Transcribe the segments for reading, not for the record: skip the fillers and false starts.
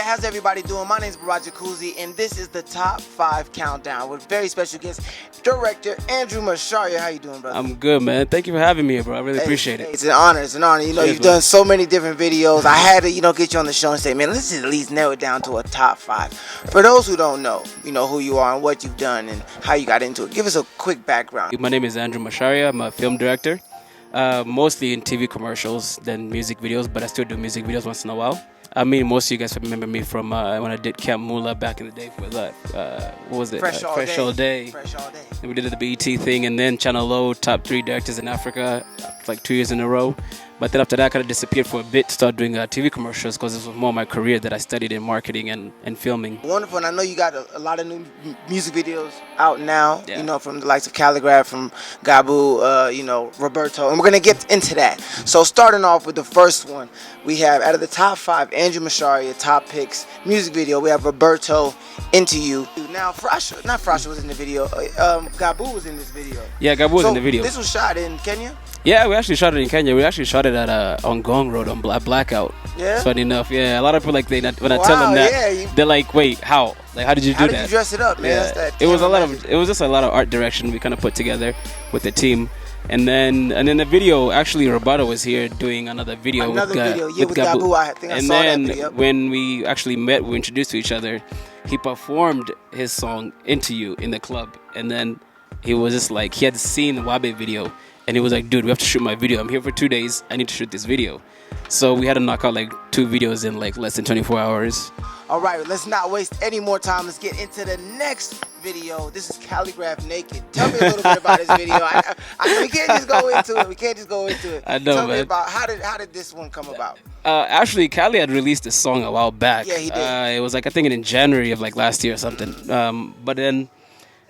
how's everybody doing? My name is Roger Kuzi, and this is the Top 5 Countdown with very special guest, director Andrew Macharia. How you doing, brother? I'm good, man. Thank you for having me, bro. I really appreciate it. It's an honor. It's an honor. You know, Cheers, you've done man. so many different videos. I had to, get you on the show and say, man, let's at least narrow it down to a top 5. For those who don't know, who you are and what you've done and how you got into it. Give us a quick background. My name is Andrew Macharia. I'm a film director, mostly in TV commercials than music videos, but I still do music videos once in a while. I mean, most of you guys remember me from when I did Camp Mula back in the day with what was it? Fresh All Day. Fresh All Day. And we did the BET thing, and then Channel O, top 3 directors in Africa, like 2 years in a row. But then after that, I kind of disappeared for a bit to start doing TV commercials because this was more my career that I studied in marketing and filming. Wonderful, and I know you got a lot of new music videos out now, from the likes of Caligraph, from Gaboo, Roberto, and we're going to get into that. So starting off with the first one, we have, out of the top 5, Andrew Macharia, top picks, music video, we have Roberto, Into You. Now, Fashio was in the video, Gaboo was in this video. Yeah, Gaboo was in the video. This was shot in Kenya? Yeah, we actually shot it in Kenya. We actually shot it at on Gong Road on Blackout. Yeah. Funny enough, yeah. A lot of people when I tell them that, they're like, "Wait, how? Like, how did you do that? How did you dress it up, man? Yeah. It was just a lot of art direction we kind of put together with the team, and then the video. Actually, Roberto was here doing another video with Gaboo. I think I saw that video. When we actually met, we were introduced to each other. He performed his song "Into You" in the club, and then he was just like, he had seen the Wabbe video. And he was like, dude, we have to shoot my video. I'm here for 2 days. I need to shoot this video. So we had to knock out like 2 videos in like less than 24 hours. All right, let's not waste any more time. Let's get into the next video. This is Caligraph Naked. Tell me a little bit about this video. We can't just go into it. I know, Tell man. me about how did this one come about? Actually, Cali had released a song a while back. Yeah, he did. It was like, I think in January of like last year or something. But then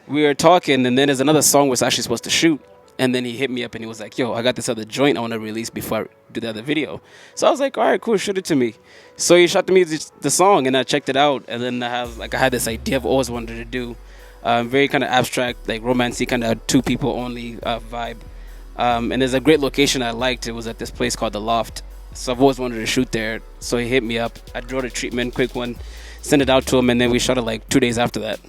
we were talking, and then there's another song was actually supposed to shoot. And then he hit me up and he was like, yo, I got this other joint I want to release before I do the other video. So I was like, all right, cool, shoot it to me. So he shot me the song and I checked it out. And then I had this idea I've always wanted to do. Very kind of abstract, like romantic, kind of 2 people only vibe. And there's a great location I liked. It was at this place called The Loft. So I've always wanted to shoot there. So he hit me up. I drew the treatment, quick one, sent it out to him. And then we shot it like 2 days after that.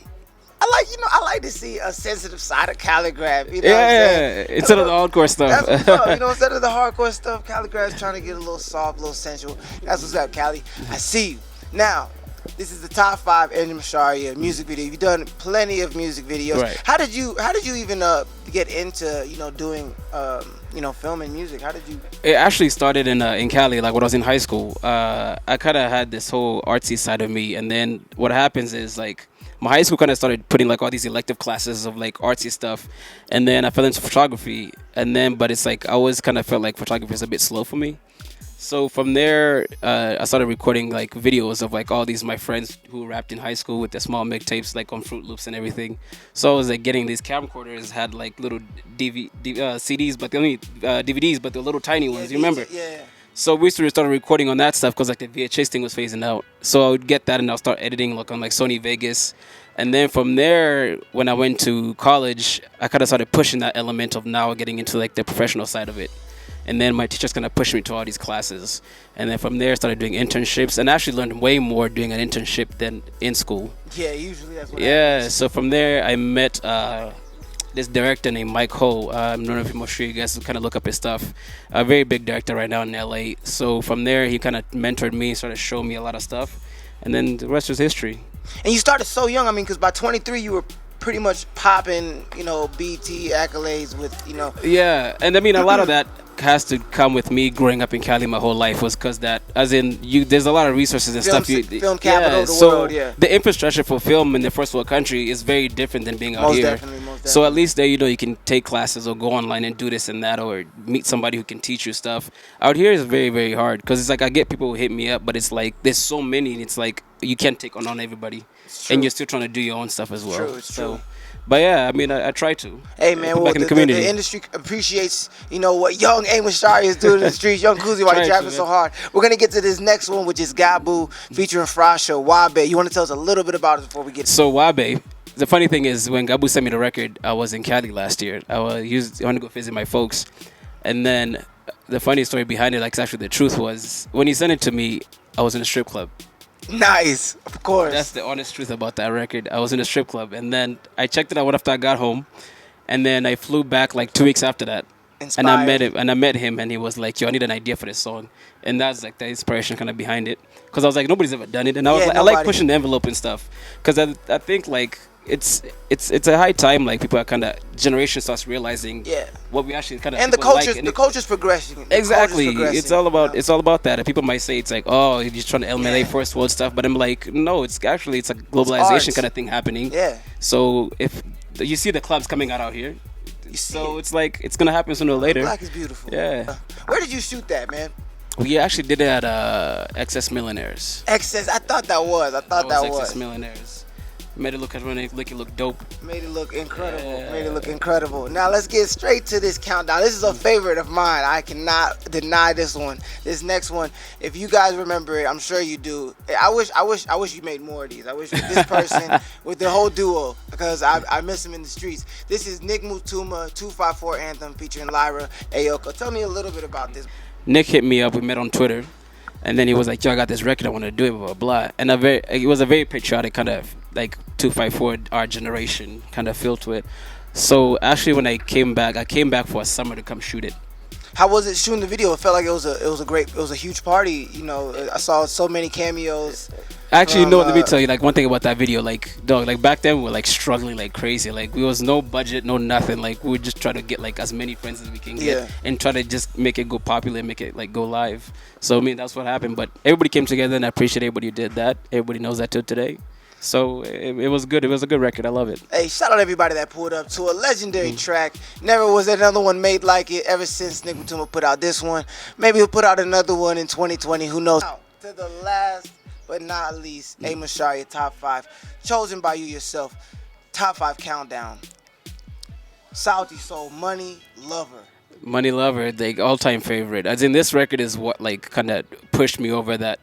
I like to see a sensitive side of Caligraph. Instead of the hardcore stuff. That's what's up. Instead of the hardcore stuff, Caligraph's trying to get a little soft, a little sensual. That's what's up, Cali. I see you. Now, this is the top 5 Andrew Macharia music video. You've done plenty of music videos. Right. How did you even get into doing filming music? How did you? It actually started in Cali, like when I was in high school. I kind of had this whole artsy side of me, and then what happens is like, my high school kind of started putting like all these elective classes of like artsy stuff, and then I fell into photography, but it's like I always kind of felt like photography is a bit slow for me. So from there, I started recording like videos of like all these my friends who rapped in high school with the small mixtapes like on Fruit Loops and everything. So I was like getting these camcorders, had like little CDs, but the only DVDs, but the little tiny ones. You remember? Yeah. So we started recording on that stuff because like the VHS thing was phasing out. So I would get that and I'll start editing like on like Sony Vegas. And then from there, when I went to college, I kind of started pushing that element of now getting into like the professional side of it. And then my teachers kind of pushed me to all these classes. And then from there, I started doing internships and actually learned way more doing an internship than in school. Yeah, usually that's what happens. So from there, I met this director named Mike Ho. I don't know if I'm sure you guys can kind of look up his stuff. A very big director right now in LA. So from there, he kind of mentored me, started showing me a lot of stuff. And then the rest was history. And you started so young, because by 23, you were pretty much popping, BT accolades with, Yeah, and I mean, a lot of that has to come with me growing up in Cali my whole life was because that, as in, there's a lot of resources and film capital of the world, the infrastructure for film in the first world country is very different than being out here. Most definitely. So at least there, you can take classes or go online and do this and that or meet somebody who can teach you stuff. Out here is very, very hard because it's like I get people who hit me up, but it's like there's so many and it's like you can't take on everybody. And you're still trying to do your own stuff as well. It's true. But yeah, I mean, I try to. Hey man, back in the community. The industry appreciates, what young Amos Shari is doing in the streets. Young Kuzi, why you trapping so hard? We're gonna get to this next one, which is Gaboo featuring Fashio, Wabbe. You want to tell us a little bit about it before we get to So Wabbe, the funny thing is when Gaboo sent me the record, I was in Cali last year. I wanted to go visit my folks, and then the funny story behind it, like actually the truth was, when he sent it to me, I was in a strip club. Nice, of course. That's the honest truth about that record. I was in a strip club, and then I checked it out after I got home, and then I flew back like 2 weeks after that. Inspired. And I met him, and he was like, "Yo, I need an idea for this song," and that's like the inspiration kind of behind it. Because I was like, nobody's ever done it, and I was like, I like pushing the envelope and stuff. Because I think like it's a high time like people are kind of generation starts realizing what we actually kind of and the culture's progressing. Exactly, it's all about that. And people might say it's like, oh, you're just trying to eliminate first world stuff, but I'm like, no, it's a globalization kind of thing happening. Yeah. So if you see the clubs coming out here. So it's like it's gonna happen sooner or later. Black is beautiful. Yeah. Where did you shoot that, man? We actually did it at Excess Millionaires. Excess. I thought that was. Excess Millionaires. Made it look dope. Made it look incredible. Yeah. Made it look incredible. Now let's get straight to this countdown. This is a favorite of mine. I cannot deny this one. This next one, if you guys remember it, I'm sure you do. I wish you made more of these. I wish this person with the whole duo, because I miss him in the streets. This is Nick Mutuma 254 Anthem featuring Lyra Ayoko. Tell me a little bit about this. Nick hit me up. We met on Twitter. And then he was like, yo, I got this record, I want to do it, blah, blah, blah. And it was a very patriotic kind of, like, 254, our generation kind of feel to it. So, actually, when I came back for a summer to come shoot it. How was it shooting the video? It felt like it was a huge party. You know, I saw so many cameos. Actually, no, let me tell you, like, one thing about that video, like, dog, like, back then we were, like, struggling like crazy. Like, there was no budget, no nothing. Like, we would just try to get, like, as many friends as we can get and try to just make it go popular, make it, like, go live. So, I mean, that's what happened. But everybody came together, and I appreciate everybody who did that. Everybody knows that till today. So, it was good. It was a good record. I love it. Hey, shout out everybody that pulled up to a legendary track. Never was another one made like it ever since Nick Mutuma put out this one. Maybe he'll put out another one in 2020. Who knows? To the last but not least, a Macharia top 5, chosen by you yourself. Top 5 countdown. Salty Soul, Money Lover. Money Lover, like all-time favorite. As in, this record is what like kind of pushed me over that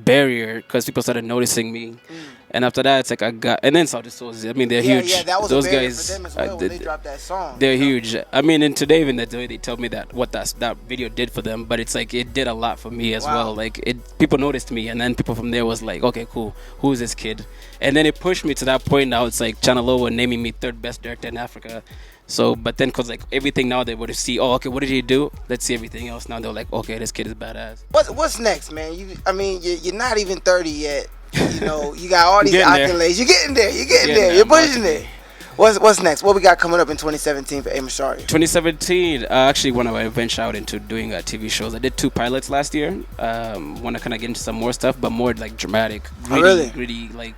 barrier, because people started noticing me. And after that, it's like and then Salty Souls. I mean, they're huge. Yeah, that was those a barrier guys for them as well when they dropped that song. They're huge. I mean, and today even they tell me that what that video did for them, but it's like it did a lot for me as well. Like people noticed me, and then people from there was like, okay, cool, who's this kid? And then it pushed me to that point. Now it's like Channel O naming me 3rd best director in Africa. So, but then, cause like everything now they would see, oh, okay, what did he do? Let's see everything else. Now they're like, okay, this kid is badass. What's next, man? You're not even 30 yet. You know, you got all these accolades. You're getting there. You're pushing it. What's next? What we got coming up in 2017 for A Macharia? 2017, I actually want to venture out into doing TV shows. I did 2 pilots last year. Want to kind of get into some more stuff, but more like dramatic, gritty, like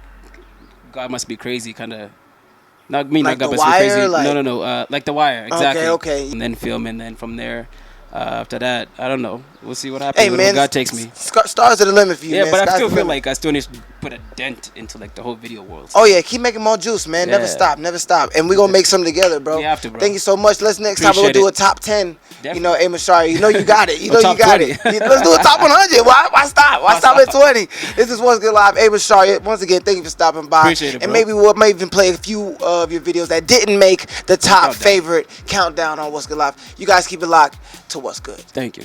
God must be crazy kind of. Not me, like not God The must be crazy. Wire? Like... No, like The Wire, exactly. Okay. And then film, and then from there, after that, I don't know. We'll see what happens. Hey, man, God takes me. Stars are the limit for you, man. Yeah, but I still feel like I still need to put a dent into like the whole video world. Oh yeah, keep making more juice, man. Yeah. Never stop. And we're gonna make something together, bro. We have to, bro. Thank you so much. Next time we'll do a top 10. Definitely. You know, A Macharia. You know you got it. You know top you got 20. it. Let's do a top 100. Why stop? Why stop at 20? This is What's Good Live. A Macharia. Once again, thank you for stopping by. Appreciate it, bro. And maybe we might even play a few of your videos that didn't make the top favorite countdown on What's Good Live. You guys keep it locked to What's Good. Thank you.